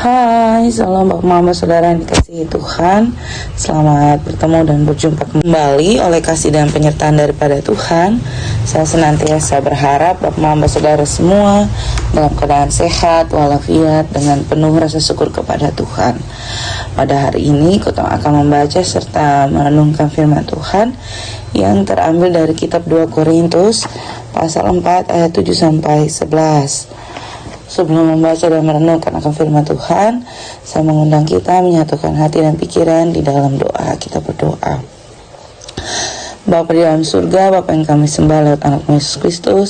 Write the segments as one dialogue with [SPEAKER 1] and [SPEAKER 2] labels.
[SPEAKER 1] Hai, salam Bapak Mama Saudara yang dikasihi Tuhan. Selamat bertemu dan berjumpa kembali oleh kasih dan penyertaan daripada Tuhan. Saya senantiasa berharap Bapak Mama Saudara semua dalam keadaan sehat walafiat dengan penuh rasa syukur kepada Tuhan. Pada hari ini kita akan membaca serta merenungkan firman Tuhan yang terambil dari kitab 2 Korintus pasal 4 ayat 7 sampai 11. Sebelum membaca dan merenungkan akan firman Tuhan, saya mengundang kita menyatukan hati dan pikiran di dalam doa. Kita berdoa. Bapa di dalam surga, Bapa yang kami sembah lewat anak Yesus Kristus,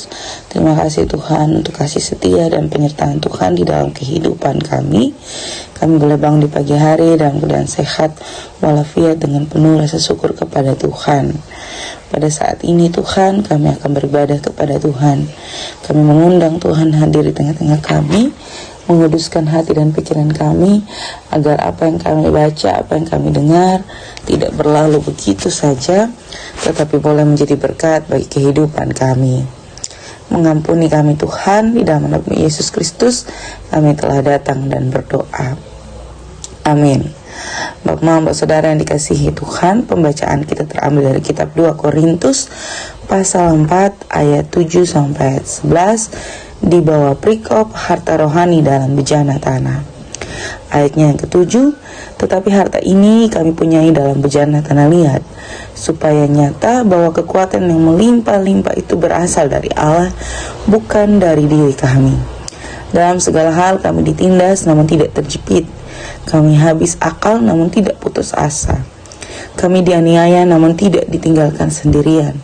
[SPEAKER 1] terima kasih Tuhan untuk kasih setia dan penyertaan Tuhan di dalam kehidupan kami. Kami boleh bangun di pagi hari dalam keadaan sehat walafiat dengan penuh rasa syukur kepada Tuhan. Pada saat ini Tuhan, kami akan beribadah kepada Tuhan. Kami mengundang Tuhan hadir di tengah-tengah kami, menguduskan hati dan pikiran kami, agar apa yang kami baca, apa yang kami dengar, tidak berlalu begitu saja, tetapi boleh menjadi berkat bagi kehidupan kami. Mengampuni kami Tuhan, di dalam nama Yesus Kristus, kami telah datang dan berdoa. Amin. Bapak Mama Saudara yang dikasihi Tuhan, pembacaan kita terambil dari kitab 2 Korintus pasal 4 ayat 7 sampai ayat 11 di bawah perikop harta rohani dalam bejana tanah. Ayatnya yang ketujuh, tetapi harta ini kami punyai dalam bejana tanah liat, supaya nyata bahwa kekuatan yang melimpah-limpah itu berasal dari Allah, bukan dari diri kami. Dalam segala hal kami ditindas namun tidak terjepit. Kami habis akal namun tidak putus asa. Kami dianiaya namun tidak ditinggalkan sendirian.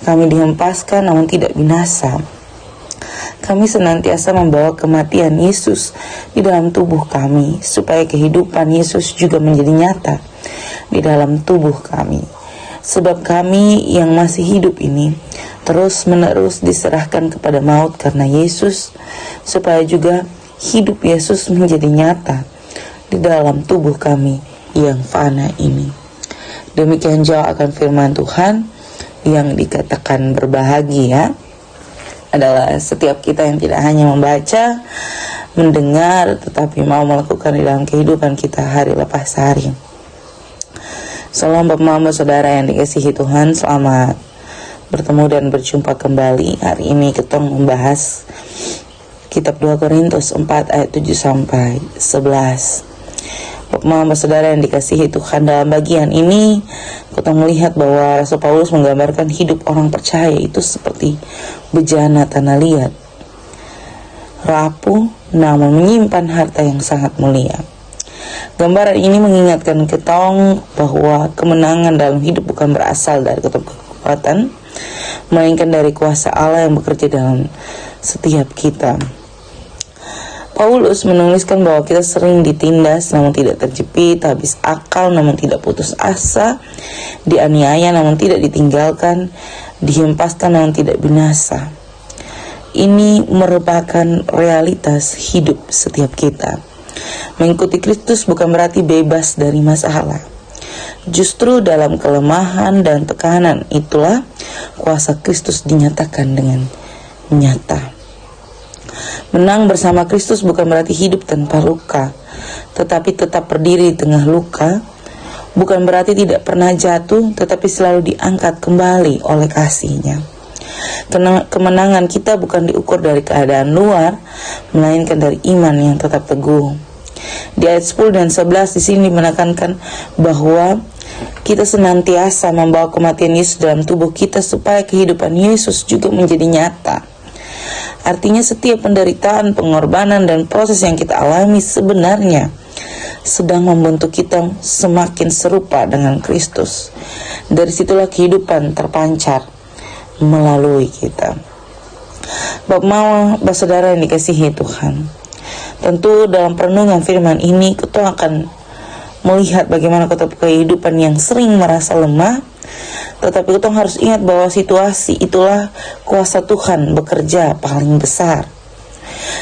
[SPEAKER 1] Kami dihempaskan namun tidak binasa. Kami senantiasa membawa kematian Yesus di dalam tubuh kami, supaya kehidupan Yesus juga menjadi nyata di dalam tubuh kami. Sebab kami yang masih hidup ini terus menerus diserahkan kepada maut karena Yesus, supaya juga hidup Yesus menjadi nyata di dalam tubuh kami yang fana ini. Demikian jauh akan firman Tuhan yang dikatakan berbahagia adalah setiap kita yang tidak hanya membaca, mendengar, tetapi mau melakukan di dalam kehidupan kita hari lepas hari. Salam Bapak Mama Saudara yang dikasihi Tuhan, selamat bertemu dan berjumpa kembali. Hari ini kita membahas kitab 2 Korintus 4 ayat 7 sampai 11. Bapak Mama Saudara yang dikasihi Tuhan, dalam bagian ini kita melihat bahwa Rasul Paulus menggambarkan hidup orang percaya itu seperti bejana tanah liat, rapuh namun menyimpan harta yang sangat mulia. Gambaran ini mengingatkan kita bahwa kemenangan dalam hidup bukan berasal dari kekuatan, melainkan dari kuasa Allah yang bekerja dalam setiap kita. Paulus menuliskan bahwa kita sering ditindas namun tidak terjepit, habis akal namun tidak putus asa, dianiaya namun tidak ditinggalkan, dihempaskan namun tidak binasa. Ini merupakan realitas hidup setiap kita. Mengikuti Kristus bukan berarti bebas dari masalah. Justru dalam kelemahan dan tekanan itulah kuasa Kristus dinyatakan dengan nyata. Menang bersama Kristus bukan berarti hidup tanpa luka, tetapi tetap berdiri di tengah luka. Bukan berarti tidak pernah jatuh, tetapi selalu diangkat kembali oleh kasih-Nya. Kemenangan kita bukan diukur dari keadaan luar, melainkan dari iman yang tetap teguh. Di ayat 10 dan 11 di sini menekankan bahwa kita senantiasa membawa kematian Yesus dalam tubuh kita supaya kehidupan Yesus juga menjadi nyata. Artinya setiap penderitaan, pengorbanan, dan proses yang kita alami sebenarnya sedang membentuk kita semakin serupa dengan Kristus. Dari situlah kehidupan terpancar melalui kita. Bapak Mama, Bapak Saudara yang dikasihi Tuhan, tentu dalam perenungan firman ini kita akan melihat bagaimana kehidupan yang sering merasa lemah. Tetapi kita harus ingat bahwa situasi itulah kuasa Tuhan bekerja paling besar.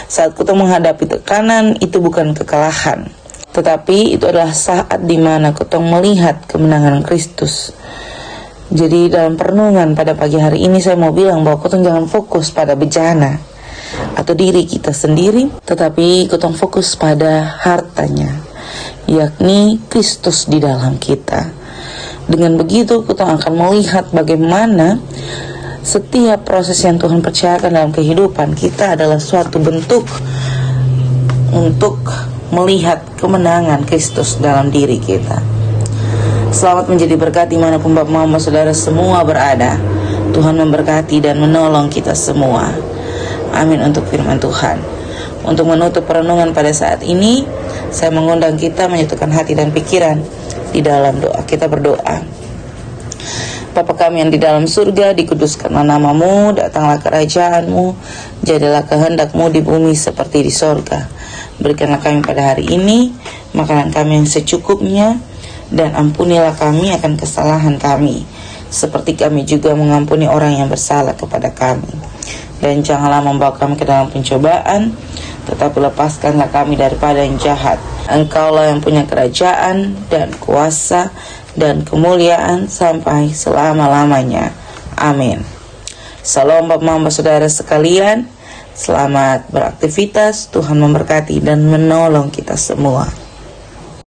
[SPEAKER 1] Saat kita menghadapi tekanan, itu bukan kekalahan, tetapi itu adalah saat di mana kita melihat kemenangan Kristus. Jadi dalam perenungan pada pagi hari ini saya mau bilang bahwa kita jangan fokus pada bejana, atau diri kita sendiri, tetapi kutong fokus pada hartanya, yakni Kristus di dalam kita. Dengan begitu kutong akan melihat bagaimana setiap proses yang Tuhan percayakan dalam kehidupan kita adalah suatu bentuk untuk melihat kemenangan Kristus dalam diri kita. Selamat menjadi berkat dimanapun Bapak Mama Saudara semua berada. Tuhan memberkati dan menolong kita semua. Amin untuk firman Tuhan. Untuk menutup perenungan pada saat ini, saya mengundang kita menyatukan hati dan pikiran di dalam doa. Kita berdoa. Bapa kami yang di dalam surga, dikuduskanlah namamu, datanglah kerajaanmu, jadilah kehendakmu di bumi seperti di sorga. Berikanlah kami pada hari ini makanan kami yang secukupnya, dan ampunilah kami akan kesalahan kami, seperti kami juga mengampuni orang yang bersalah kepada kami. Dan janganlah membawa kami ke dalam pencobaan, tetapi lepaskanlah kami daripada yang jahat. Engkaulah yang punya kerajaan dan kuasa dan kemuliaan sampai selama-lamanya. Amin. Salam Bapak Mama Saudara sekalian. Selamat beraktivitas. Tuhan memberkati dan menolong kita semua.